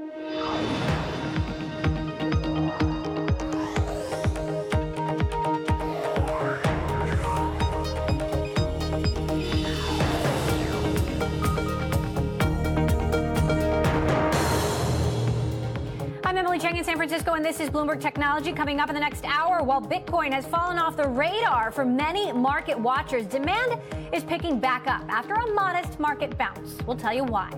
In San Francisco, and this is Bloomberg Technology. Coming up in the next hour, while Bitcoin has fallen off the radar for many market watchers, demand is picking back up after a modest market bounce. We'll tell you why.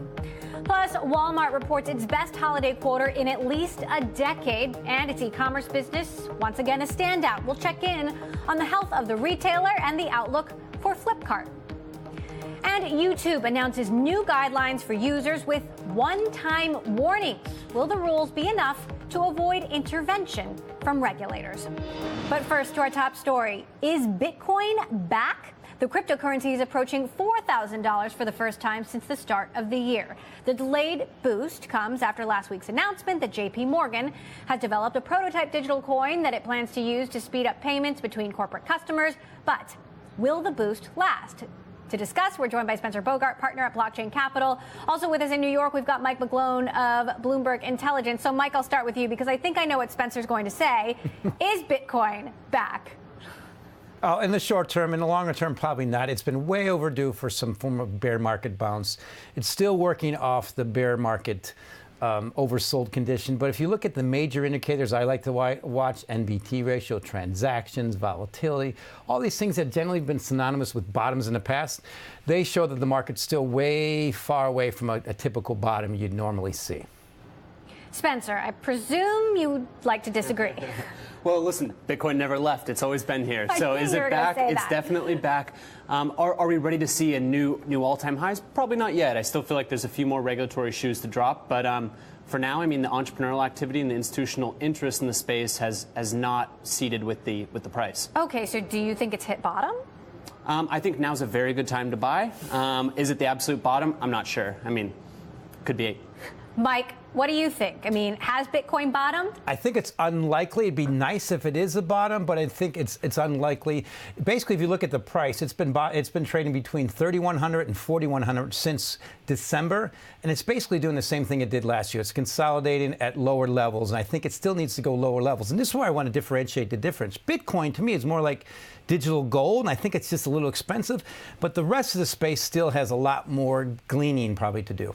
Plus, Walmart reports its best holiday quarter in at least a decade, and its e-commerce business once again a standout. We'll check in on the health of the retailer and the outlook for Flipkart. And YouTube announces new guidelines for users with one-time warnings. Will the rules be enough to avoid intervention from regulators? But first, to our top story. Is Bitcoin back? The cryptocurrency is approaching $4,000 for the first time since the start of the year. The delayed boost comes after last week's announcement that JP Morgan has developed a prototype digital coin that it plans to use to speed up payments between corporate customers. But will the boost last? To discuss, we're joined by Spencer Bogart, partner at Blockchain Capital. Also with us in New York, we've got Mike McGlone of Bloomberg Intelligence. So, Mike, I'll start with you because I think I know what Spencer's going to say. Is Bitcoin back? Oh, in the short term. In the longer term, probably not. It's been way overdue for some form of bear market bounce. It's still working off the bear market oversold condition. But if you look at the major indicators I like to watch, NBT ratio, transactions, volatility, all these things that generally been synonymous with bottoms in the past, they show that the market's still way far away from a typical bottom you'd normally see. Spencer, I presume you'd like to disagree. Well, listen, Bitcoin never left. It's always been here. So is it back? It's definitely back. Are we ready to see a new all-time highs? Probably not yet. I still feel like there's a few more regulatory shoes to drop. But for now, I mean, the entrepreneurial activity and the institutional interest in the space has not ceded with the price. Okay, so do you think it's hit bottom? I think now's a very good time to buy. Is it the absolute bottom? I'm not sure. I mean, could be. Mike, what do you think? I mean, has Bitcoin bottomed? I think it's unlikely. It'd be nice if it is a bottom, but I think it's unlikely. Basically, if you look at the price, it's been trading between 3,100 and 4,100 since December, and it's basically doing the same thing it did last year. It's consolidating at lower levels, and I think it still needs to go lower levels. And this is why I want to differentiate the difference. Bitcoin, to me, is more like digital gold, and I think it's just a little expensive, but the rest of the space still has a lot more gleaning probably to do.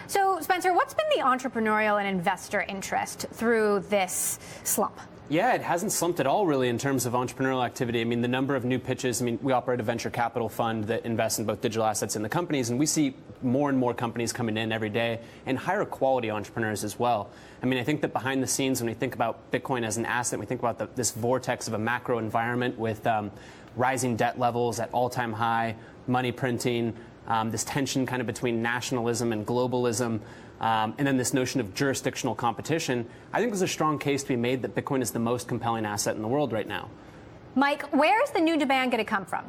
So, Spencer, what's been the entrepreneurial and investor interest through this slump? Yeah, it hasn't slumped at all, really, in terms of entrepreneurial activity. I mean, the number of new pitches, I mean, we operate a venture capital fund that invests in both digital assets and the companies, and we see more and more companies coming in every day, and higher quality entrepreneurs as well. I mean, I think that behind the scenes, when we think about Bitcoin as an asset, we think about this vortex of a macro environment with rising debt levels at all-time high, money printing, this tension kind of between nationalism and globalism, and then this notion of jurisdictional competition. I think there's a strong case to be made that Bitcoin is the most compelling asset in the world right now. Mike, where is the new demand going to come from?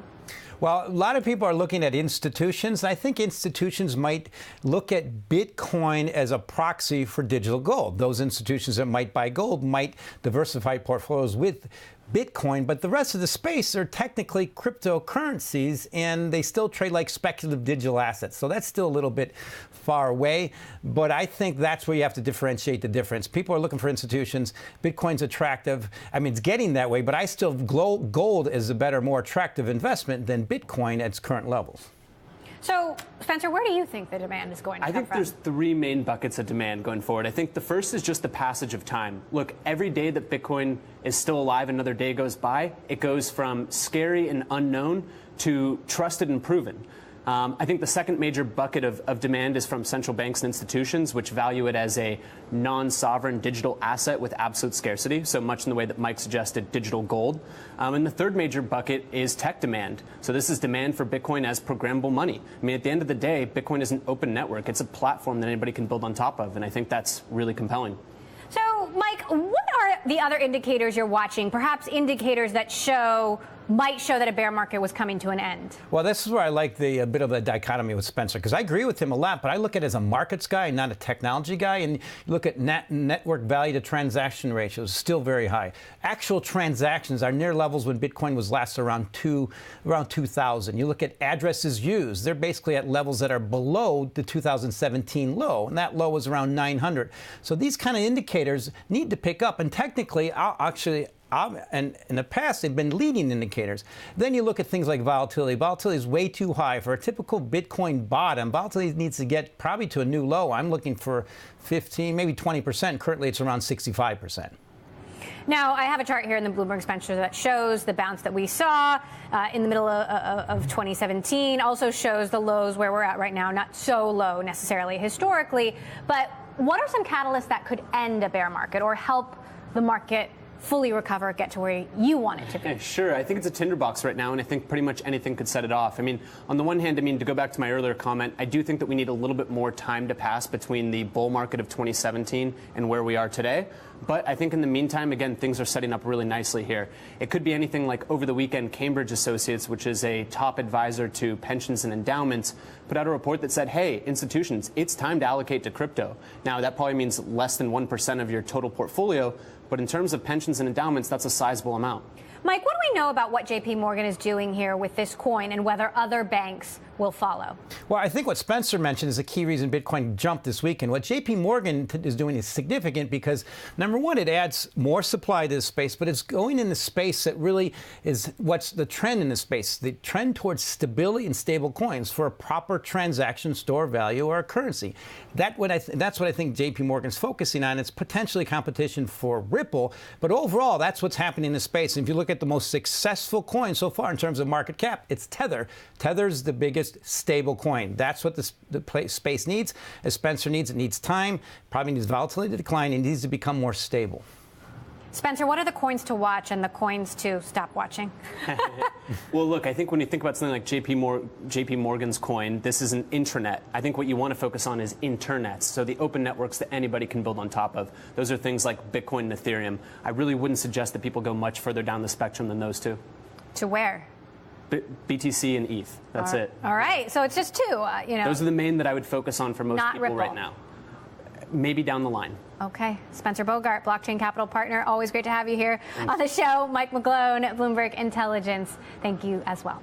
Well, a lot of people are looking at institutions. I think institutions might look at Bitcoin as a proxy for digital gold. Those institutions that might buy gold might diversify portfolios with Bitcoin, but the rest of the space are technically cryptocurrencies, and they still trade like speculative digital assets. So that's still a little bit far away, but I think that's where you have to differentiate the difference. People are looking for institutions. Bitcoin's attractive. I mean, it's getting that way, but I still gold is a better, more attractive investment than Bitcoin at its current levels. So, Spencer, where do you think the demand is going to come from? I think there's three main buckets of demand going forward. I think the first is just the passage of time. Look, every day that Bitcoin is still alive, another day goes by, it goes from scary and unknown to trusted and proven. I think the second major bucket of demand is from central banks and institutions, which value it as a non-sovereign digital asset with absolute scarcity, so much in the way that Mike suggested, digital gold. And the third major bucket is tech demand. So this is demand for Bitcoin as programmable money. I mean, at the end of the day, Bitcoin is an open network. It's a platform that anybody can build on top of, and I think that's really compelling. So, Mike, what are the other indicators you're watching, perhaps indicators that show might show that a bear market was coming to an end. Well, this is where I like the bit of a dichotomy with Spencer, because I agree with him a lot, but I look at it as a markets guy, not a technology guy. And you look at network value to transaction ratios, still very high. Actual transactions are near levels when Bitcoin was last around 2,000. You look at addresses used, they're basically at levels that are below the 2017 low, and that low was around 900. So these kind of indicators need to pick up, and technically, and in the past, they've been leading indicators. Then you look at things like volatility. Volatility is way too high. For a typical Bitcoin bottom, volatility needs to get probably to a new low. I'm looking for 15, maybe 20%. Currently, it's around 65%. Now, I have a chart here in the Bloomberg Spencer that shows the bounce that we saw in the middle of 2017, also shows the lows where we're at right now, not so low necessarily historically. But what are some catalysts that could end a bear market or help the market fully recover, get to where you want it to be? Yeah, sure. I think it's a tinderbox right now, and I think pretty much anything could set it off. I mean, on the one hand, to go back to my earlier comment, I do think that we need a little bit more time to pass between the bull market of 2017 and where we are today. But I think in the meantime, again, things are setting up really nicely here. It could be anything like over the weekend, Cambridge Associates, which is a top advisor to pensions and endowments, put out a report that said, hey, institutions, it's time to allocate to crypto. Now, that probably means less than 1% of your total portfolio, but in terms of pensions and endowments, that's a sizable amount. Mike, what do we know about what JP Morgan is doing here with this coin and whether other banks will follow? Well, I think what Spencer mentioned is the key reason Bitcoin jumped this weekend. What JP Morgan is doing is significant because, number one, it adds more supply to the space, but it's going in the space that really is what's the trend in the space, the trend towards stability and stable coins for a proper transaction store value or a currency. That's what I think JP Morgan's focusing on. It's potentially competition for Ripple, but overall, that's what's happening in the space. And if you look at the most successful coin so far in terms of market cap, it's Tether. Tether's the biggest stable coin. That's what the space needs. As Spencer needs, it needs time, probably needs volatility to decline, and needs to become more stable. Spencer, what are the coins to watch and the coins to stop watching? Well, look, I think when you think about something like JP Morgan's coin, this is an intranet. I think what you want to focus on is internets, so the open networks that anybody can build on top of. Those are things like Bitcoin and Ethereum. I really wouldn't suggest that people go much further down the spectrum than those two. To where? BTC and ETH. That's it. All right. So it's just two. Those are the main that I would focus on for most Not people Ripple. right now. Maybe down the line. Okay. Spencer Bogart, Blockchain Capital Partner. Always great to have you here on the show. Mike McGlone, Bloomberg Intelligence. Thank you as well.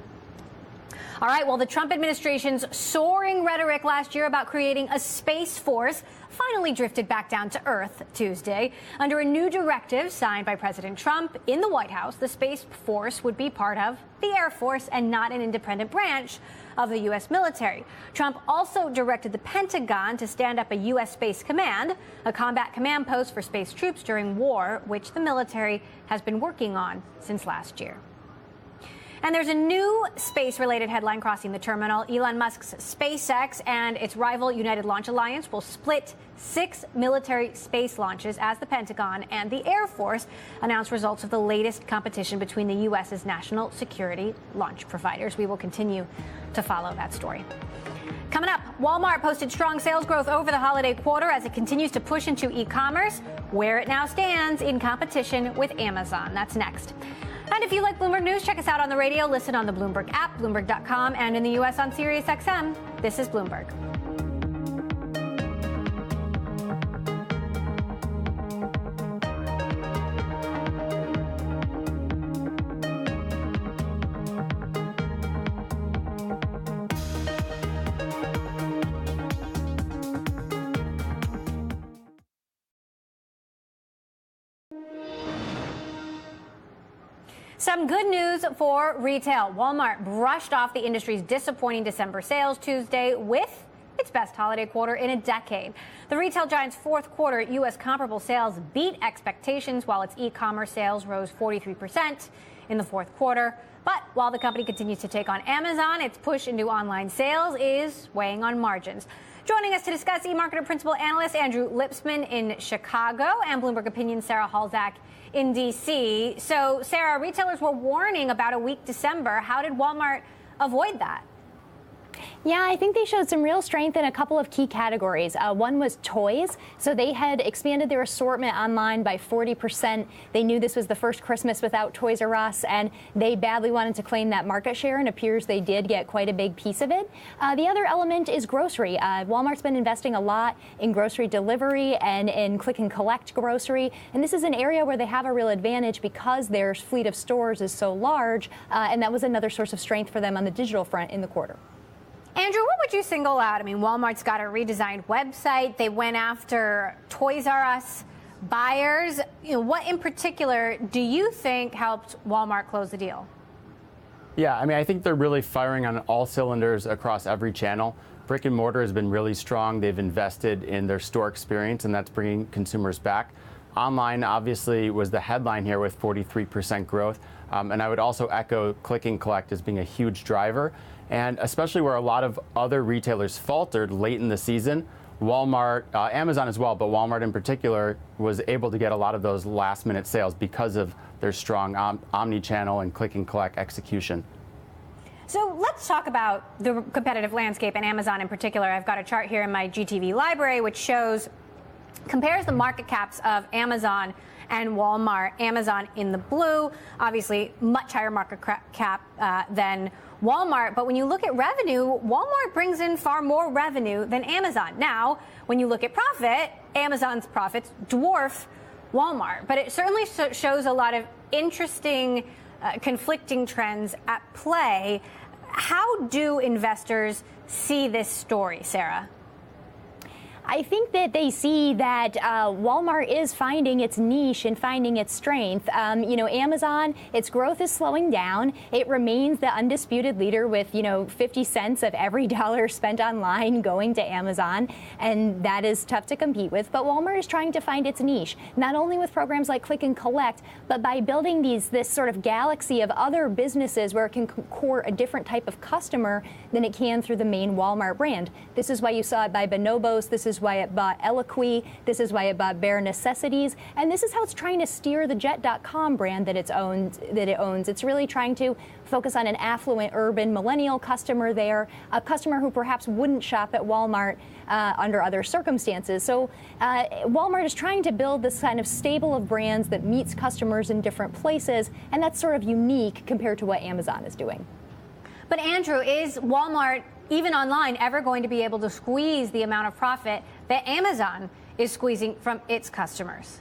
All right. Well, the Trump administration's soaring rhetoric last year about creating a space force finally drifted back down to earth Tuesday. Under a new directive signed by President Trump in the White House, the Space Force would be part of the Air Force and not an independent branch of the U.S. military. Trump also directed the Pentagon to stand up a U.S. Space Command, a combat command post for space troops during war, which the military has been working on since last year. And there's a new space-related headline crossing the terminal. Elon Musk's SpaceX and its rival United Launch Alliance will split 6 military space launches as the Pentagon and the Air Force announce results of the latest competition between the U.S.'s national security launch providers. We will continue to follow that story. Coming up, Walmart posted strong sales growth over the holiday quarter as it continues to push into e-commerce, where it now stands in competition with Amazon. That's next. And if you like Bloomberg News, check us out on the radio, listen on the Bloomberg app, Bloomberg.com, and in the U.S. on SiriusXM. This is Bloomberg. Some good news for retail. Walmart brushed off the industry's disappointing December sales Tuesday with its best holiday quarter in a decade. The retail giant's fourth quarter U.S. comparable sales beat expectations, while its e-commerce sales rose 43% in the fourth quarter. But while the company continues to take on Amazon, its push into online sales is weighing on margins. Joining us to discuss eMarketer Principal Analyst Andrew Lipsman in Chicago and Bloomberg Opinion Sarah Halzak in D.C. So, Sarah, retailers were warning about a weak December. How did Walmart avoid that? Yeah, I think they showed some real strength in a couple of key categories. One was toys. So they had expanded their assortment online by 40%. They knew this was the first Christmas without Toys R Us, and they badly wanted to claim that market share, and it appears they did get quite a big piece of it. The other element is grocery. Walmart's been investing a lot in grocery delivery and in click and collect grocery, and this is an area where they have a real advantage because their fleet of stores is so large, and that was another source of strength for them on the digital front in the quarter. Andrew, what would you single out? I mean, Walmart's got a redesigned website. They went after Toys R Us buyers. What in particular do you think helped Walmart close the deal? Yeah, I mean, I think they're really firing on all cylinders across every channel. Brick and mortar has been really strong. They've invested in their store experience, and that's bringing consumers back. Online, obviously, was the headline here with 43% growth. And I would also echo click and collect as being a huge driver. And especially where a lot of other retailers faltered late in the season, Walmart, Amazon as well, but Walmart in particular, was able to get a lot of those last-minute sales because of their strong omni-channel and click and collect execution. So let's talk about the competitive landscape and Amazon in particular. I've got a chart here in my GTV library which compares the market caps of Amazon and Walmart. Amazon in the blue, obviously much higher market cap than Walmart. But when you look at revenue, Walmart brings in far more revenue than Amazon. Now, when you look at profit, Amazon's profits dwarf Walmart. But it certainly shows a lot of interesting, conflicting trends at play. How do investors see this story, Sarah? I think that they see that Walmart is finding its niche and finding its strength. Amazon, its growth is slowing down. It remains the undisputed leader with, 50 cents of every dollar spent online going to Amazon, and that is tough to compete with. But Walmart is trying to find its niche, not only with programs like Click and Collect, but by building this sort of galaxy of other businesses where it can court a different type of customer than it can through the main Walmart brand. This is why you saw it buy Bonobos. This is why it bought Eloquii. This is why it bought Bare Necessities. And this is how it's trying to steer the Jet.com brand that it owns. It's really trying to focus on an affluent urban millennial customer there, a customer who perhaps wouldn't shop at Walmart under other circumstances. So Walmart is trying to build this kind of stable of brands that meets customers in different places, and that's sort of unique compared to what Amazon is doing. But Andrew, is Walmart, even online, ever going to be able to squeeze the amount of profit that Amazon is squeezing from its customers?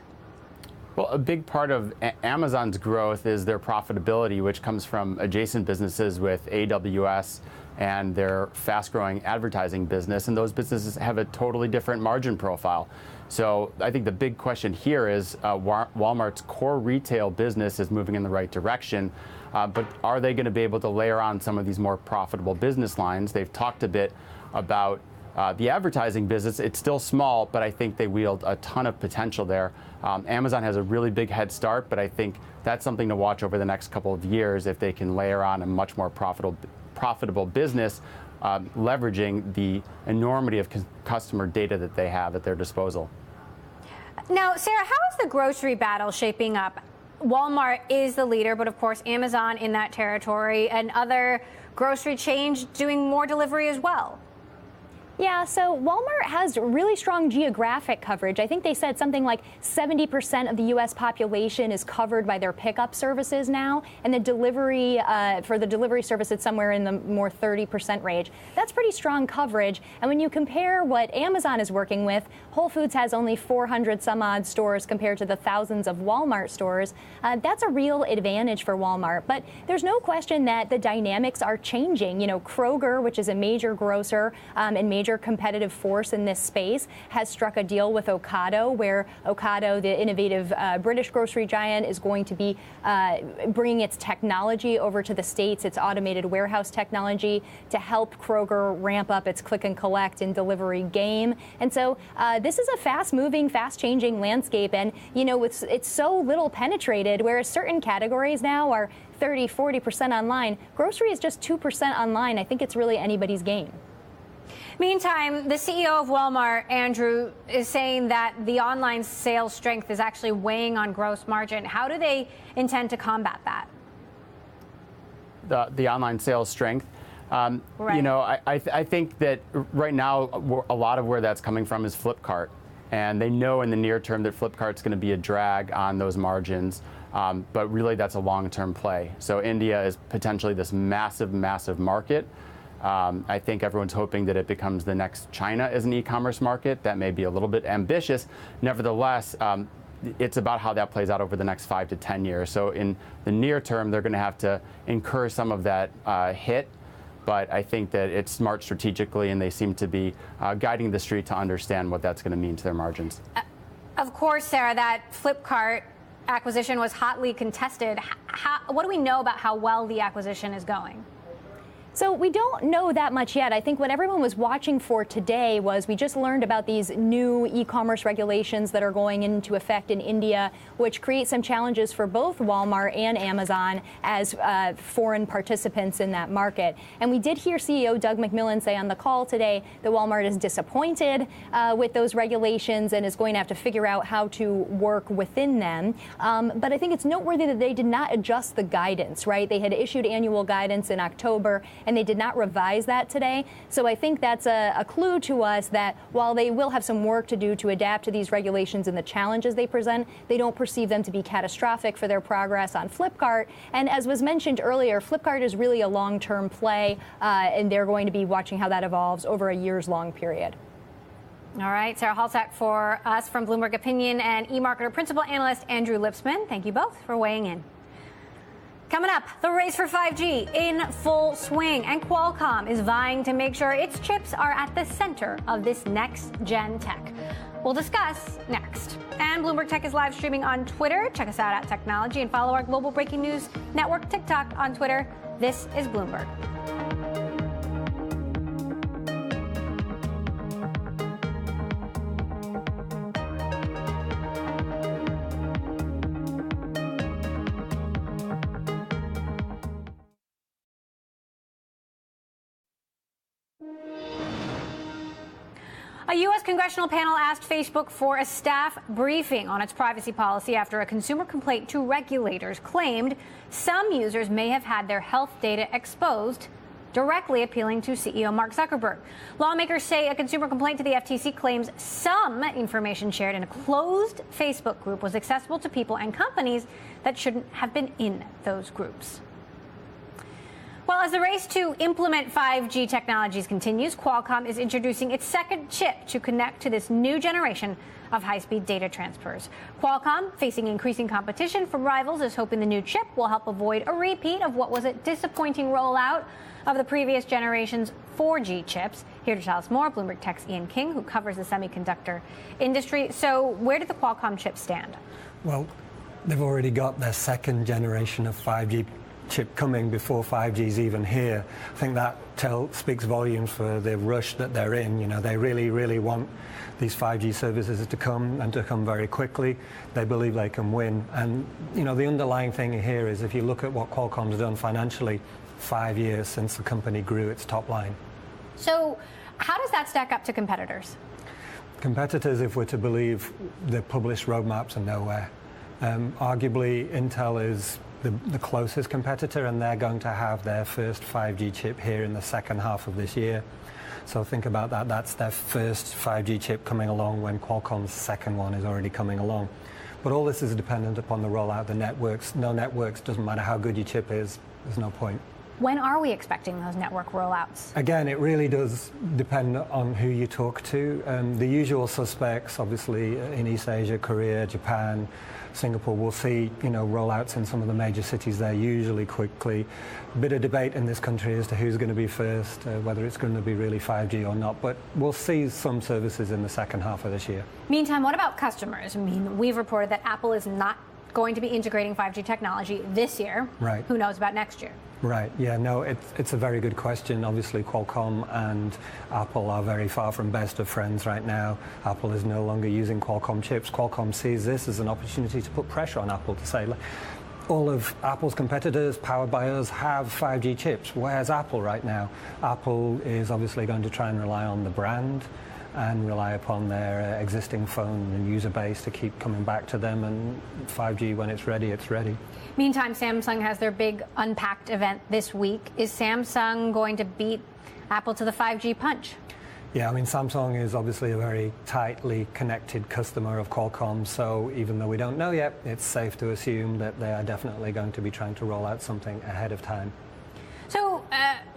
Well, a big part of Amazon's growth is their profitability, which comes from adjacent businesses with AWS and their fast-growing advertising business, and those businesses have a totally different margin profile. So I think the big question here is Walmart's core retail business is moving in the right direction, but are they going to be able to layer on some of these more profitable business lines? They've talked a bit about the advertising business. It's still small, but I think they wield a ton of potential there. Amazon has a really big head start, but I think that's something to watch over the next couple of years if they can layer on a much more profitable business, leveraging the enormity of customer data that they have at their disposal. Now, Sarah, how is the grocery battle shaping up? Walmart is the leader, but of course, Amazon in that territory and other grocery chains doing more delivery as well. Yeah, so Walmart has really strong geographic coverage. I think they said something like 70% of the U.S. population is covered by their pickup services now, and the delivery for the delivery service, it's somewhere in the more 30% range. That's pretty strong coverage. And when you compare what Amazon is working with, Whole Foods has only 400 some odd stores compared to the thousands of Walmart stores. That's a real advantage for Walmart. But there's no question that the dynamics are changing. Kroger, which is a major grocer and major competitive force in this space, has struck a deal with Ocado, where Ocado, the innovative British grocery giant, is going to be bringing its technology over to the States, its automated warehouse technology, to help Kroger ramp up its click and collect and delivery game. And so this is a fast-moving, fast-changing landscape, and it's so little penetrated, whereas certain categories now are 30, 40% online. Grocery is just 2% online. I think it's really anybody's game. Meantime, the CEO of Walmart, Andrew, is saying that the online sales strength is actually weighing on gross margin. How do they intend to combat that? The online sales strength. Right. You know, I think that right now a lot of where that's coming from is Flipkart. And they know in the near term that Flipkart's going to be a drag on those margins. But really, that's a long-term play. So India is potentially this massive, massive market. I think everyone's hoping that it becomes the next China as an e-commerce market. That may be a little bit ambitious. Nevertheless, it's about how that plays out over the next 5 to 10 years. So in the near term, they're going to have to incur some of that hit. But I think that it's smart strategically, and they seem to be guiding the street to understand what that's going to mean to their margins. Of course, Sarah, that Flipkart acquisition was hotly contested. What do we know about how well the acquisition is going? So we don't know that much yet. I think what everyone was watching for today was we just learned about these new e-commerce regulations that are going into effect in India, which create some challenges for both Walmart and Amazon as foreign participants in that market. And we did hear CEO Doug McMillon say on the call today that Walmart is disappointed with those regulations and is going to have to figure out how to work within them. But I think it's noteworthy that they did not adjust the guidance, right? They had issued annual guidance in October, and they did not revise that today. So I think that's a clue to us that while they will have some work to do to adapt to these regulations and the challenges they present, they don't perceive them to be catastrophic for their progress on Flipkart. And as was mentioned earlier, Flipkart is really a long-term play, and they're going to be watching how that evolves over a years-long period. All right, Sarah Halsack for us from Bloomberg Opinion and eMarketer Principal Analyst Andrew Lipsman. Thank you both for weighing in. Coming up, the race for 5G in full swing, and Qualcomm is vying to make sure its chips are at the center of this next-gen tech. We'll discuss next. And Bloomberg Tech is live streaming on Twitter. Check us out at Technology and follow our global breaking news network TikTok on Twitter. This is Bloomberg. A U.S. congressional panel asked Facebook for a staff briefing on its privacy policy after a consumer complaint to regulators claimed some users may have had their health data exposed, directly appealing to CEO Mark Zuckerberg. Lawmakers say a consumer complaint to the FTC claims some information shared in a closed Facebook group was accessible to people and companies that shouldn't have been in those groups. Well, as the race to implement 5G technologies continues, Qualcomm is introducing its second chip to connect to this new generation of high-speed data transfers. Qualcomm, facing increasing competition from rivals, is hoping the new chip will help avoid a repeat of what was a disappointing rollout of the previous generation's 4G chips. Here to tell us more, Bloomberg Tech's Ian King, who covers the semiconductor industry. So where did the Qualcomm chip stand? Well, they've already got their second generation of 5G chip coming before 5G is even here. I think that speaks volumes for the rush that they're in. You know, they really, really want these 5G services to come, and to come very quickly. They believe they can win. And, you know, the underlying thing here is if you look at what Qualcomm's done financially, 5 years since the company grew its top line. So how does that stack up to competitors? Competitors, if we're to believe the published roadmaps, are nowhere. Arguably, Intel is the closest competitor, and they're going to have their first 5G chip here in the second half of this year. So think about that. That's their first 5G chip coming along when Qualcomm's second one is already coming along. But all this is dependent upon the rollout of the networks. No networks, doesn't matter how good your chip is, there's no point. When are we expecting those network rollouts? Again, it really does depend on who you talk to. The usual suspects, obviously, in East Asia, Korea, Japan, Singapore, we'll see, you know, rollouts in some of the major cities there usually quickly. A bit of debate in this country as to who's going to be first, whether it's going to be really 5G or not. But we'll see some services in the second half of this year. Meantime, what about customers? I mean, we've reported that Apple is not going to be integrating 5G technology this year. Right. Who knows about next year? Right. Yeah, no, it's a very good question. Obviously, Qualcomm and Apple are very far from best of friends right now. Apple is no longer using Qualcomm chips. Qualcomm sees this as an opportunity to put pressure on Apple to say, all of Apple's competitors, powered by us, have 5G chips. Where's Apple right now? Apple is obviously going to try and rely on the brand and rely upon their existing phone and user base to keep coming back to them. And 5G, when it's ready, it's ready. Meantime, Samsung has their big Unpacked event this week. Is Samsung going to beat Apple to the 5G punch? Yeah, I mean, Samsung is obviously a very tightly connected customer of Qualcomm, so even though we don't know yet, it's safe to assume that they are definitely going to be trying to roll out something ahead of time. So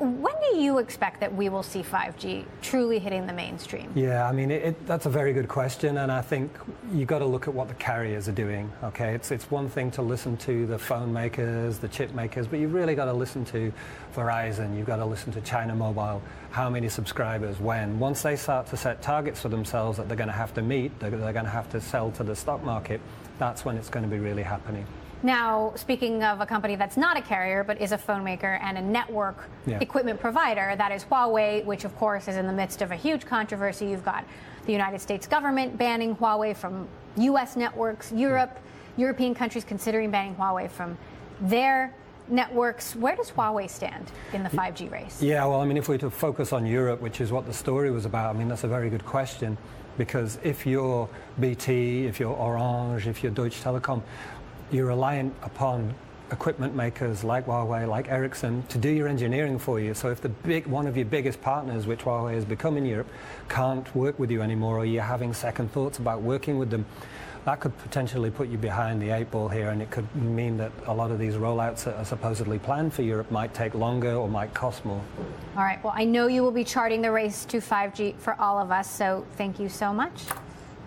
when do you expect that we will see 5G truly hitting the mainstream? Yeah, I mean, that's a very good question, and I think you've got to look at what the carriers are doing, okay? It's one thing to listen to the phone makers, the chip makers, but you've really got to listen to Verizon, you've got to listen to China Mobile, how many subscribers, when. Once they start to set targets for themselves that they're going to have to meet, they're going to have to sell to the stock market, that's when it's going to be really happening. Now, speaking of a company that's not a carrier, but is a phone maker and a network equipment provider, that is Huawei, which of course is in the midst of a huge controversy. You've got the United States government banning Huawei from U.S. networks, European countries considering banning Huawei from their networks. Where does Huawei stand in the 5G race? Yeah, well, I mean, if we were to focus on Europe, which is what the story was about, I mean, that's a very good question, because if you're BT, if you're Orange, if you're Deutsche Telekom, you're reliant upon equipment makers like Huawei, like Ericsson, to do your engineering for you. So if one of your biggest partners, which Huawei has become in Europe, can't work with you anymore, or you're having second thoughts about working with them, that could potentially put you behind the 8 ball here, and it could mean that a lot of these rollouts that are supposedly planned for Europe might take longer or might cost more. All right, well, I know you will be charting the race to 5G for all of us, so thank you so much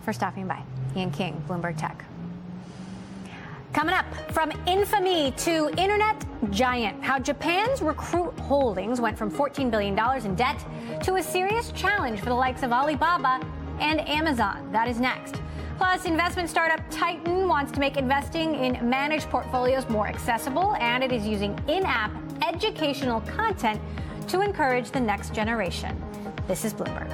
for stopping by. Ian King, Bloomberg Tech. Coming up, from infamy to internet giant, how Japan's Recruit Holdings went from $14 billion in debt to a serious challenge for the likes of Alibaba and Amazon. That is next. Plus, investment startup Titan wants to make investing in managed portfolios more accessible, and it is using in-app educational content to encourage the next generation. This is Bloomberg.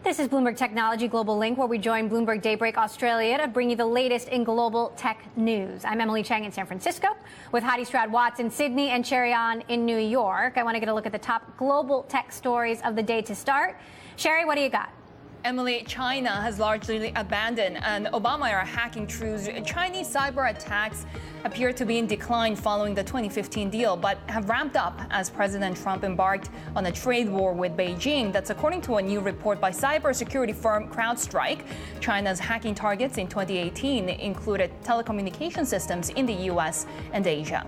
This is Bloomberg Technology Global Link, where we join Bloomberg Daybreak Australia to bring you the latest in global tech news. I'm Emily Chang in San Francisco with Heidi Stroud-Watts in Sydney and Sherry An in New York. I want to get a look at the top global tech stories of the day to start. Sherry, what do you got? Emily, China has largely abandoned an Obama-era hacking truce. Chinese cyber attacks appear to be in decline following the 2015 deal, but have ramped up as President Trump embarked on a trade war with Beijing. That's according to a new report by cybersecurity firm CrowdStrike. China's hacking targets in 2018 included telecommunication systems in the U.S. and Asia.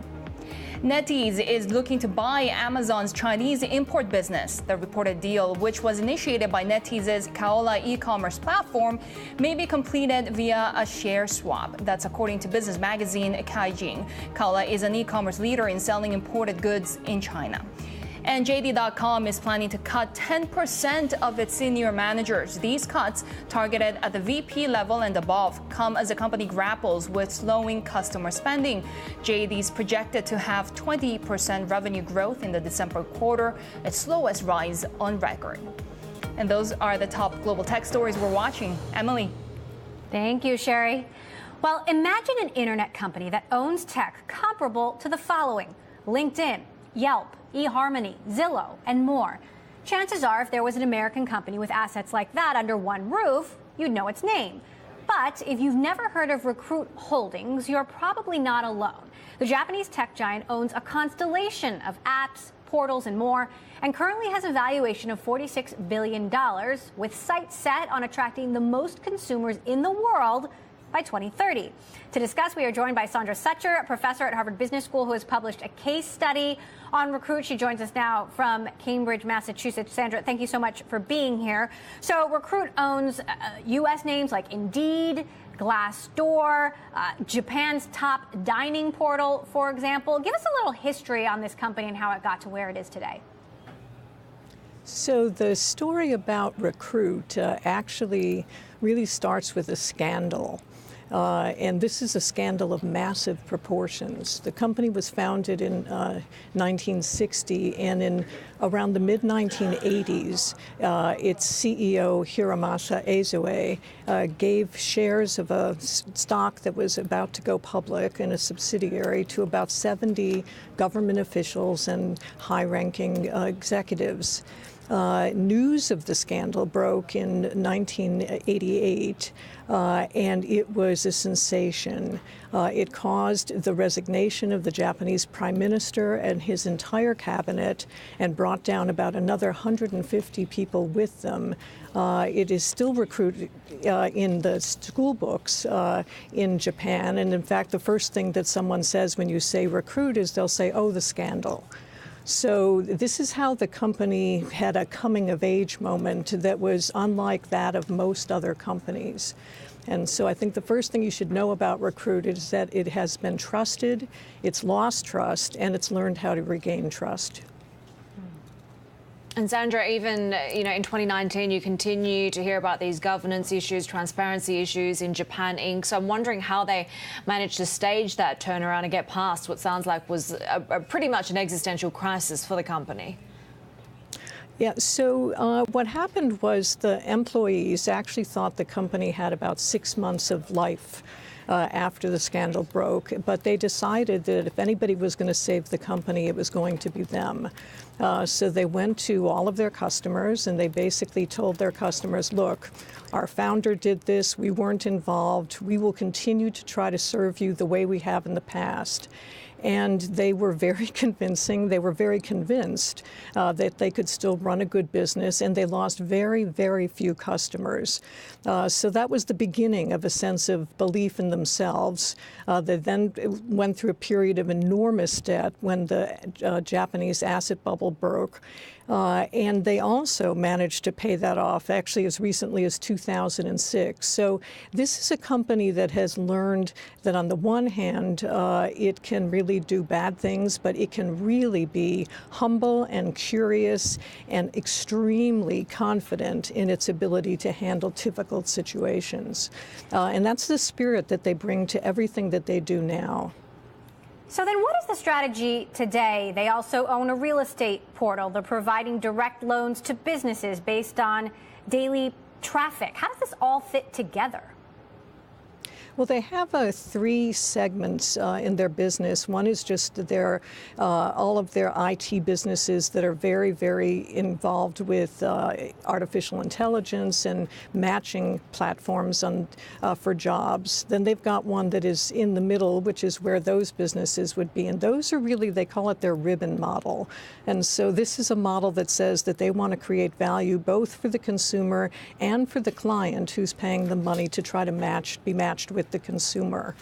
NetEase is looking to buy Amazon's Chinese import business. The reported deal, which was initiated by NetEase's Kaola e-commerce platform, may be completed via a share swap. That's according to business magazine Caijing. Kaola is an e-commerce leader in selling imported goods in China. And JD.com is planning to cut 10% of its senior managers. These cuts, targeted at the VP level and above, come as the company grapples with slowing customer spending. JD is projected to have 20% revenue growth in the December quarter, its slowest rise on record. And those are the top global tech stories we're watching. Emily. Thank you, Sherry. Well, imagine an internet company that owns tech comparable to the following: LinkedIn, Yelp, eHarmony, Zillow, and more. Chances are, if there was an American company with assets like that under one roof, you'd know its name. But if you've never heard of Recruit Holdings, you're probably not alone. The Japanese tech giant owns a constellation of apps, portals, and more, and currently has a valuation of $46 billion, with sights set on attracting the most consumers in the world by 2030. To discuss, we are joined by Sandra Sucher, a professor at Harvard Business School who has published a case study on Recruit. She joins us now from Cambridge, Massachusetts. Sandra, thank you so much for being here. So Recruit owns U.S. names like Indeed, Glassdoor, Japan's top dining portal, for example. Give us a little history on this company and how it got to where it is today. So the story about Recruit actually really starts with a scandal. And this is a scandal of massive proportions. The company was founded in 1960, and in around the mid-1980s, its CEO, Hiromasa Ezoe, gave shares of a stock that was about to go public in a subsidiary to about 70 government officials and high-ranking executives. News of the scandal broke in 1988, and it was a sensation. It caused the resignation of the Japanese prime minister and his entire cabinet and brought down about another 150 people with them. It is still Recruit in the school books in Japan, and in fact, the first thing that someone says when you say Recruit is they'll say, oh, the scandal. So this is how the company had a coming-of-age moment that was unlike that of most other companies. And so I think the first thing you should know about Recruit is that it has been trusted, it's lost trust, and it's learned how to regain trust. And Sandra, even in 2019, you continue to hear about these governance issues, transparency issues in Japan Inc. So I'm wondering how they managed to stage that turnaround and get past what sounds like was a pretty much an existential crisis for the company. Yeah, so what happened was the employees actually thought the company had about 6 months of life after the scandal broke, but they decided that if anybody was going to save the company, it was going to be them. So they went to all of their customers and they basically told their customers, look, our founder did this, we weren't involved, we will continue to try to serve you the way we have in the past. And they were very convincing. They were very convinced that they could still run a good business, and they lost very, very few customers. So that was the beginning of a sense of belief in themselves. They then went through a period of enormous debt when the Japanese asset bubble broke. And they also managed to pay that off, actually, as recently as 2006. So this is a company that has learned that, on the one hand, it can really do bad things, but it can really be humble and curious and extremely confident in its ability to handle difficult situations. And that's the spirit that they bring to everything that they do now. So then what is the strategy today? They also own a real estate portal. They're providing direct loans to businesses based on daily traffic. How does this all fit together? Well, they have 3 segments in their business. One is just their all of their IT businesses that are very, very involved with artificial intelligence and matching platforms for jobs. Then they've got one that is in the middle, which is where those businesses would be. And those are really, they call it their ribbon model. And so this is a model that says that they want to create value both for the consumer and for the client who's paying the money to try to be matched with the consumer.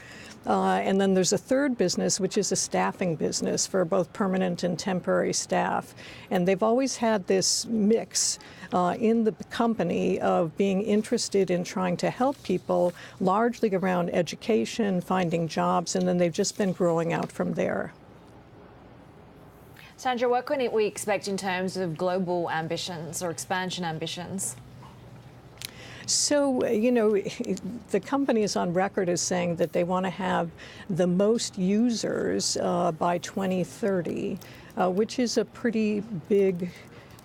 And then there's a third business, which is a staffing business for both permanent and temporary staff. And they've always had this mix in the company of being interested in trying to help people, largely around education, finding jobs, and then they've just been growing out from there. Sandra, what can we expect in terms of global ambitions or expansion ambitions? So, the company is on record as saying that they want to have the most users by 2030, which is a pretty big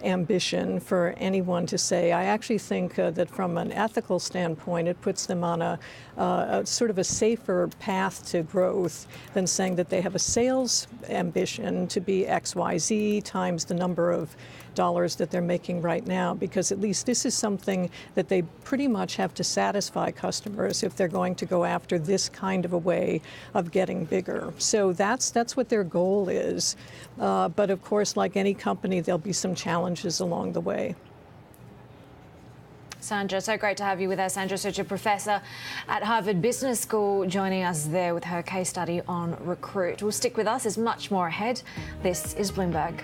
ambition for anyone to say. I actually think that from an ethical standpoint, it puts them on a sort of a safer path to growth than saying that they have a sales ambition to be XYZ times the number of dollars that they're making right now, because at least this is something that they pretty much have to satisfy customers if they're going to go after this kind of a way of getting bigger. So that's what their goal is. But of course, like any company, there'll be some challenges along the way. Sandra, so great to have you with us. Sandra Sucher, professor at Harvard Business School, joining us there with her case study on Recruit. We'll stick with us. There's much more ahead. This is Bloomberg.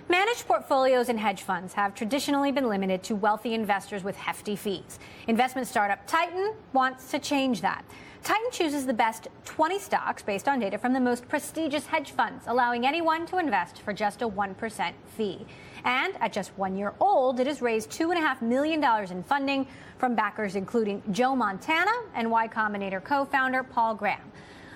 Managed portfolios and hedge funds have traditionally been limited to wealthy investors with hefty fees. Investment startup Titan wants to change that. Titan chooses the best 20 stocks based on data from the most prestigious hedge funds, allowing anyone to invest for just a 1% fee. And at just 1 year old, it has raised $2.5 million in funding from backers including Joe Montana and Y Combinator co-founder Paul Graham.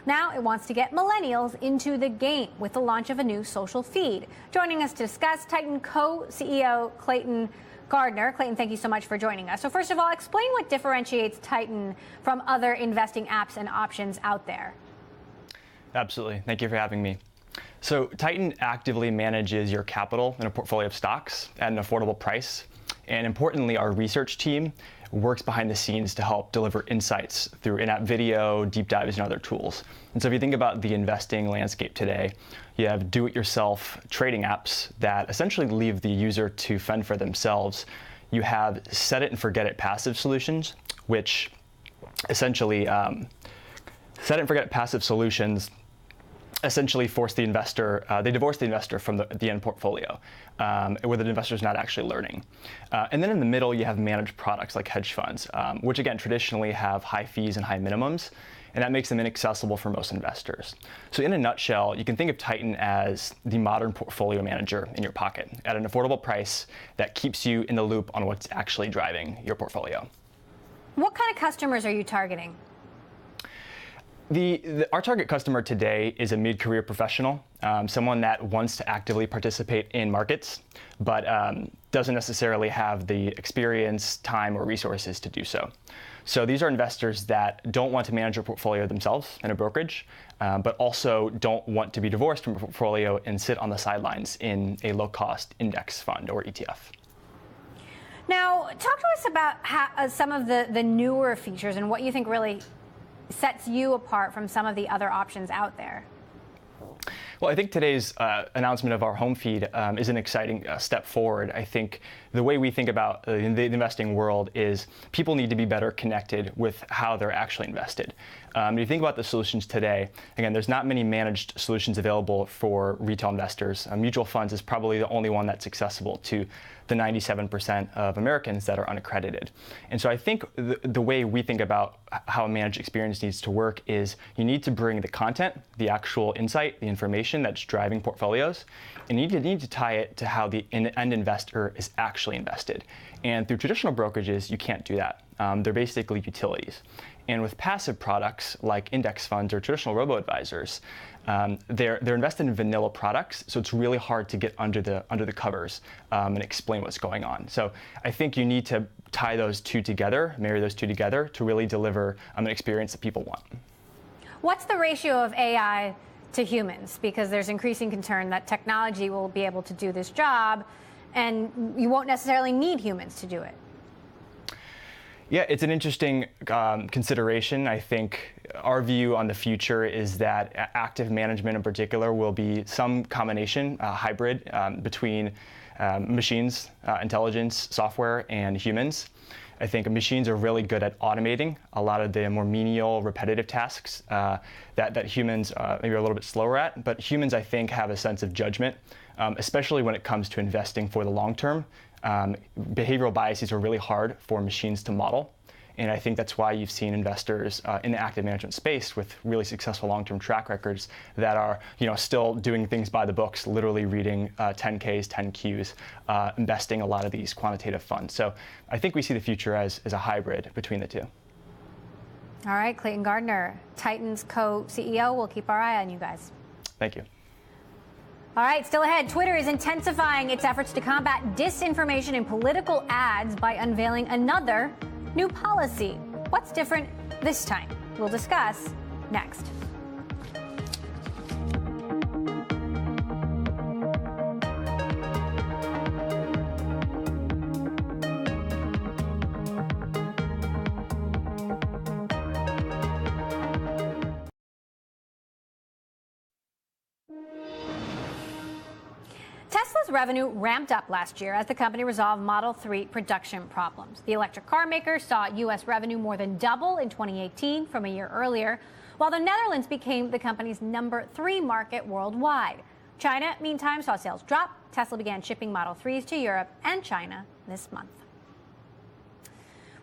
Now it wants to get millennials into the game with the launch of a new social feed. Joining us to discuss, Titan co-CEO Clayton Gardner. Clayton, thank you so much for joining us. So first of all, explain what differentiates Titan from other investing apps and options out there. Absolutely. Thank you for having me. So Titan actively manages your capital in a portfolio of stocks at an affordable price. And importantly, our research team works behind the scenes to help deliver insights through in-app video, deep dives, and other tools. And so if you think about the investing landscape today, you have do-it-yourself trading apps that essentially leave the user to fend for themselves. You have set-it-and-forget-it passive solutions, which essentially set-it-and-forget-it passive solutions essentially force the investor, they divorce the investor from the end portfolio, where the investor is not actually learning. And then in the middle, you have managed products like hedge funds, which again, traditionally have high fees and high minimums, and that makes them inaccessible for most investors. So in a nutshell, you can think of Titan as the modern portfolio manager in your pocket at an affordable price that keeps you in the loop on what's actually driving your portfolio. What kind of customers are you targeting? Our target customer today is a mid-career professional, someone that wants to actively participate in markets, but doesn't necessarily have the experience, time, or resources to do so. So these are investors that don't want to manage a portfolio themselves in a brokerage, but also don't want to be divorced from a portfolio and sit on the sidelines in a low-cost index fund or ETF. Now, talk to us about some of the newer features and what you think really sets you apart from some of the other options out there. Well, I think today's announcement of our home feed is an exciting step forward. I think the way we think about the investing world is people need to be better connected with how they're actually invested. If you think about the solutions today, again, there's not many managed solutions available for retail investors. Mutual funds is probably the only one that's accessible to the 97% of Americans that are unaccredited. And so I think the way we think about how a managed experience needs to work is you need to bring the content, the actual insight, the information that's driving portfolios, and you need to tie it to how the end investor is actually invested. And through traditional brokerages, you can't do that. They're basically utilities. And with passive products like index funds or traditional robo-advisors, they're invested in vanilla products, so it's really hard to get under the covers and explain what's going on. So I think you need to tie those two together, marry those two together to really deliver an experience that people want. What's the ratio of AI to humans? Because there's increasing concern that technology will be able to do this job, and you won't necessarily need humans to do it. Yeah, it's an interesting consideration. I think our view on the future is that active management in particular will be some combination, hybrid between machines, intelligence, software, and humans. I think machines are really good at automating a lot of the more menial, repetitive tasks that humans maybe are a little bit slower at. But humans, I think, have a sense of judgment, especially when it comes to investing for the long term. Behavioral biases are really hard for machines to model. And I think that's why you've seen investors in the active management space with really successful long-term track records that are, still doing things by the books, literally reading 10Ks, 10Qs, investing a lot of these quantitative funds. So I think we see the future as a hybrid between the two. All right, Clayton Gardner, Titan's co-CEO. We'll keep our eye on you guys. Thank you. All right, still ahead, Twitter is intensifying its efforts to combat disinformation and political ads by unveiling another new policy. What's different this time? We'll discuss next. Tesla's revenue ramped up last year as the company resolved Model 3 production problems. The electric car maker saw U.S. revenue more than double in 2018 from a year earlier, while the Netherlands became the company's number 3 market worldwide. China, meantime, saw sales drop. Tesla began shipping Model 3s to Europe and China this month.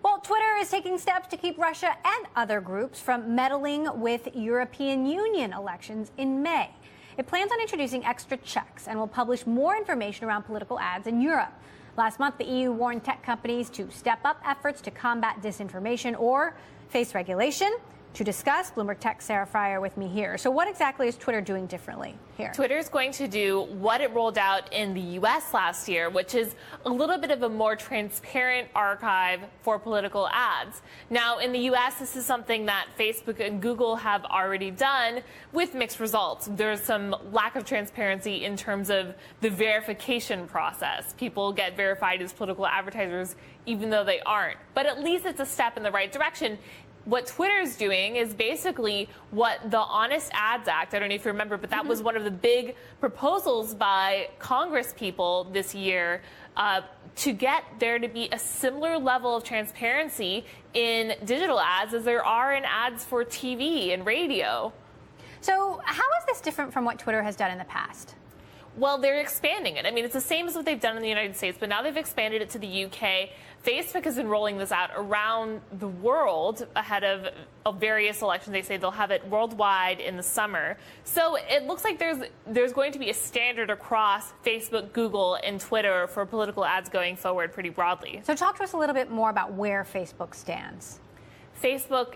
Well, Twitter is taking steps to keep Russia and other groups from meddling with European Union elections in May. It plans on introducing extra checks and will publish more information around political ads in Europe. Last month, the EU warned tech companies to step up efforts to combat disinformation or face regulation. To discuss, Bloomberg Tech Sarah Fryer with me here. So what exactly is Twitter doing differently here? Twitter is going to do what it rolled out in the U.S. last year, which is a little bit of a more transparent archive for political ads. Now, in the U.S., this is something that Facebook and Google have already done with mixed results. There's some lack of transparency in terms of the verification process. People get verified as political advertisers even though they aren't. But at least it's a step in the right direction. What Twitter's doing is basically what the Honest Ads Act, I don't know if you remember, but that was one of the big proposals by Congress people this year to get there to be a similar level of transparency in digital ads as there are in ads for TV and radio. So how is this different from what Twitter has done in the past? Well, they're expanding it. I mean, it's the same as what they've done in the United States, but now they've expanded it to the UK. Facebook has been rolling this out around the world ahead of various elections. They say they'll have it worldwide in the summer. So it looks like there's going to be a standard across Facebook, Google, and Twitter for political ads going forward pretty broadly. So talk to us a little bit more about where Facebook stands. Facebook,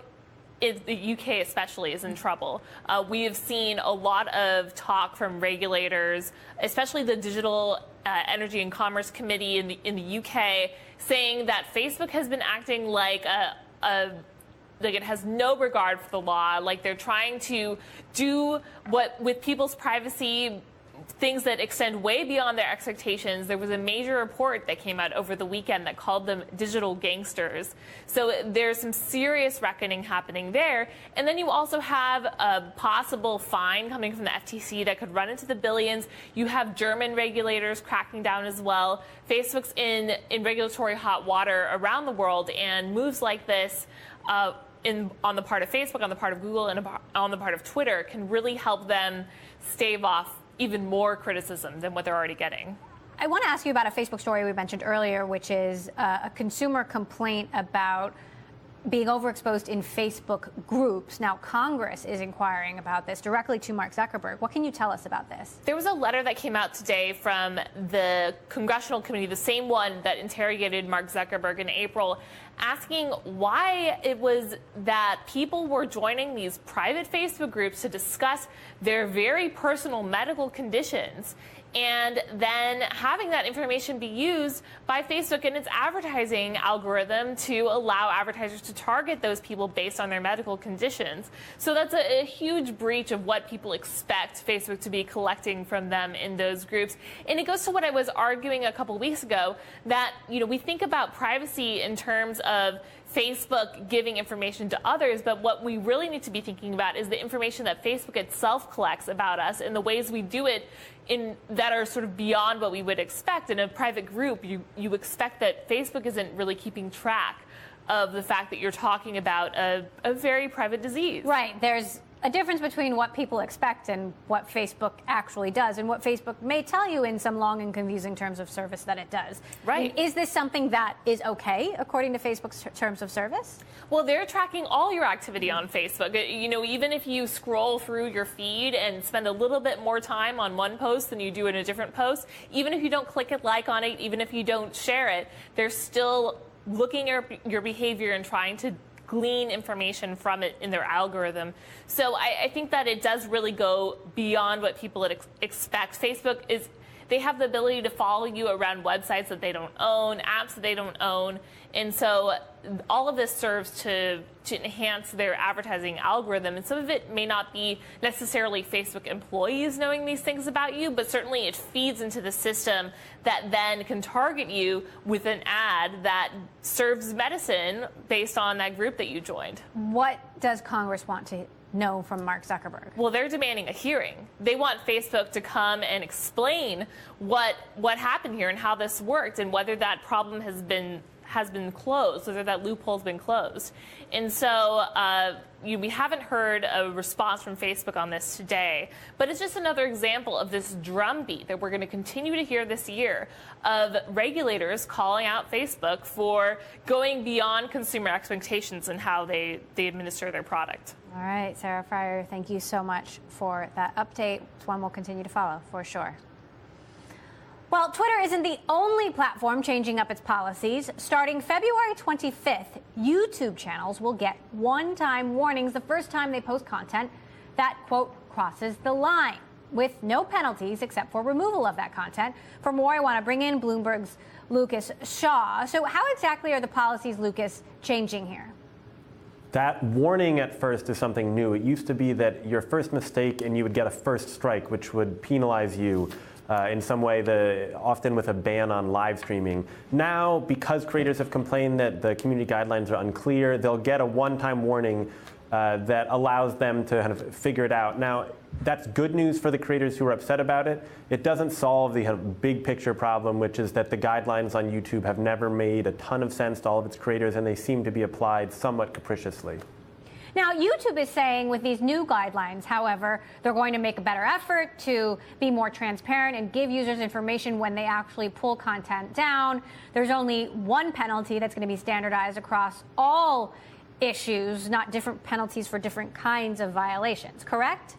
the UK especially, is in trouble. We have seen a lot of talk from regulators, especially the Digital Energy and Commerce Committee in the UK, saying that Facebook has been acting like like it has no regard for the law, like they're trying to do what with people's privacy, things that extend way beyond their expectations. There was a major report that came out over the weekend that called them digital gangsters. So there's some serious reckoning happening there. And then you also have a possible fine coming from the FTC that could run into the billions. You have German regulators cracking down as well. Facebook's in regulatory hot water around the world, and moves like this on the part of Facebook, on the part of Google, and on the part of Twitter can really help them stave off even more criticism than what they're already getting. I want to ask you about a Facebook story we mentioned earlier, which is a consumer complaint about being overexposed in Facebook groups. Now, Congress is inquiring about this directly to Mark Zuckerberg. What can you tell us about this? There was a letter that came out today from the Congressional Committee, the same one that interrogated Mark Zuckerberg in April, asking why it was that people were joining these private Facebook groups to discuss their very personal medical conditions, and then having that information be used by Facebook and its advertising algorithm to allow advertisers to target those people based on their medical conditions. So that's a huge breach of what people expect Facebook to be collecting from them in those groups. And it goes to what I was arguing a couple weeks ago, that we think about privacy in terms of Facebook giving information to others, but what we really need to be thinking about is the information that Facebook itself collects about us and the ways we do it that are sort of beyond what we would expect. In a private group, you expect that Facebook isn't really keeping track of the fact that you're talking about a very private disease. Right. There's a difference between what people expect and what Facebook actually does, and what Facebook may tell you in some long and confusing terms of service that it does. Right. I mean, is this something that is okay according to Facebook's terms of service? Well, they're tracking all your activity on Facebook. Even if you scroll through your feed and spend a little bit more time on one post than you do in a different post, even if you don't click a like on it, even if you don't share it, they're still looking at your behavior and trying to glean information from it in their algorithm. So I think that it does really go beyond what people expect. Facebook they have the ability to follow you around websites that they don't own, apps that they don't own. And so all of this serves to enhance their advertising algorithm. And some of it may not be necessarily Facebook employees knowing these things about you, but certainly it feeds into the system that then can target you with an ad that serves medicine based on that group that you joined. What does Congress want to know from Mark Zuckerberg? Well, they're demanding a hearing. They want Facebook to come and explain what happened here and how this worked and whether that problem has been closed, whether that loophole's been closed. And so we haven't heard a response from Facebook on this today, but it's just another example of this drumbeat that we're going to continue to hear this year of regulators calling out Facebook for going beyond consumer expectations and how they administer their product. All right, Sarah Fryer, thank you so much for that update. It's one we'll continue to follow for sure. Well, Twitter isn't the only platform changing up its policies. Starting February 25th, YouTube channels will get one-time warnings the first time they post content that, quote, crosses the line, with no penalties except for removal of that content. For more, I want to bring in Bloomberg's Lucas Shaw. So how exactly are the policies, Lucas, changing here? That warning at first is something new. It used to be that your first mistake and you would get a first strike, which would penalize you in some way, often with a ban on live streaming. Now, because creators have complained that the community guidelines are unclear, they'll get a one-time warning that allows them to kind of figure it out. Now, that's good news for the creators who are upset about it. It doesn't solve the kind of big picture problem, which is that the guidelines on YouTube have never made a ton of sense to all of its creators, and they seem to be applied somewhat capriciously. Now, YouTube is saying with these new guidelines, however, they're going to make a better effort to be more transparent and give users information when they actually pull content down. There's only one penalty that's going to be standardized across all issues, not different penalties for different kinds of violations, correct?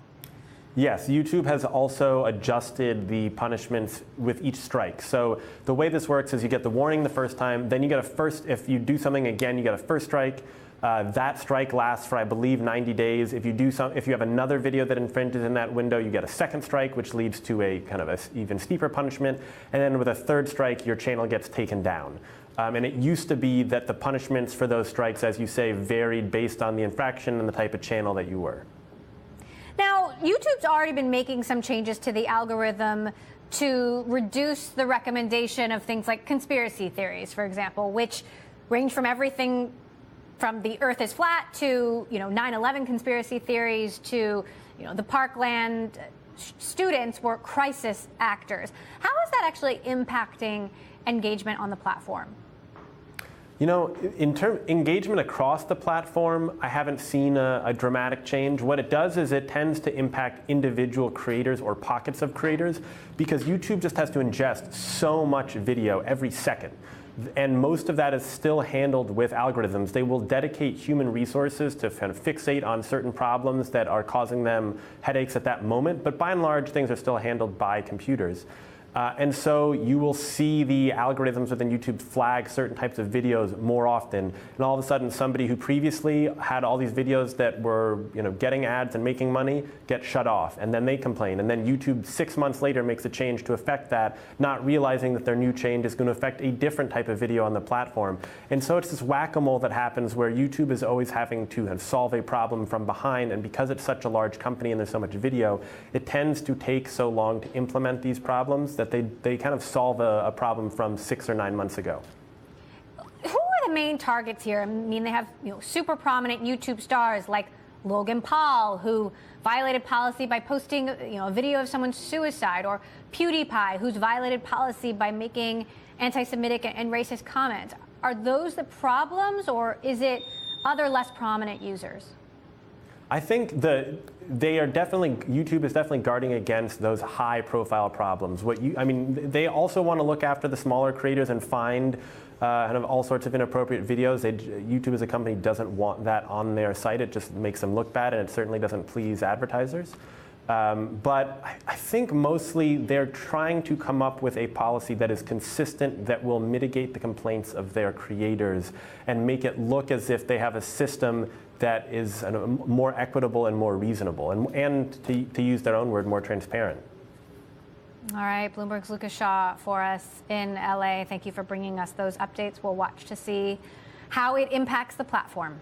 Yes, YouTube has also adjusted the punishments with each strike. So the way this works is you get the warning the first time, then you get if you do something again, you get a first strike. That strike lasts for, I believe, 90 days. If you have another video that infringes in that window, you get a second strike, which leads to a kind of an even steeper punishment. And then with a third strike, your channel gets taken down. And it used to be that the punishments for those strikes, as you say, varied based on the infraction and the type of channel that you were. Now, YouTube's already been making some changes to the algorithm to reduce the recommendation of things like conspiracy theories, for example, which range from everything from the Earth is flat to 9/11 conspiracy theories to the Parkland students were crisis actors. How is that actually impacting engagement on the platform? Engagement across the platform, I haven't seen a dramatic change. What it does is it tends to impact individual creators or pockets of creators because YouTube just has to ingest so much video every second. And most of that is still handled with algorithms. They will dedicate human resources to kind of fixate on certain problems that are causing them headaches at that moment. But by and large, things are still handled by computers. And so you will see the algorithms within YouTube flag certain types of videos more often. And all of a sudden, somebody who previously had all these videos that were getting ads and making money get shut off. And then they complain. And then YouTube 6 months later makes a change to affect that, not realizing that their new change is going to affect a different type of video on the platform. And so it's this whack-a-mole that happens where YouTube is always having to solve a problem from behind. And because it's such a large company and there's so much video, it tends to take so long to implement these problems that they kind of solve a problem from 6 or 9 months ago. Who are the main targets here? I mean, they have super prominent YouTube stars like Logan Paul, who violated policy by posting a video of someone's suicide, or PewDiePie, who's violated policy by making anti-Semitic and racist comments. Are those the problems, or is it other less prominent users? I think YouTube is definitely guarding against those high-profile problems. They also want to look after the smaller creators and find kind of all sorts of inappropriate videos. YouTube as a company doesn't want that on their site. It just makes them look bad, and it certainly doesn't please advertisers. But I think mostly they're trying to come up with a policy that is consistent, that will mitigate the complaints of their creators and make it look as if they have a system that is more equitable and more reasonable, and to use their own word, more transparent. All right, Bloomberg's Lucas Shaw for us in LA. Thank you for bringing us those updates. We'll watch to see how it impacts the platform.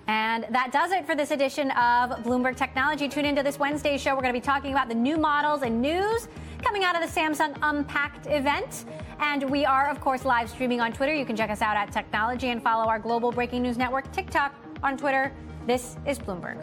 And that does it for this edition of Bloomberg Technology. Tune into this Wednesday show. We're going to be talking about the new models and news coming out of the Samsung Unpacked event. And we are, of course, live streaming on Twitter. You can check us out at Technology and follow our global breaking news network, TikTok, on Twitter. This is Bloomberg.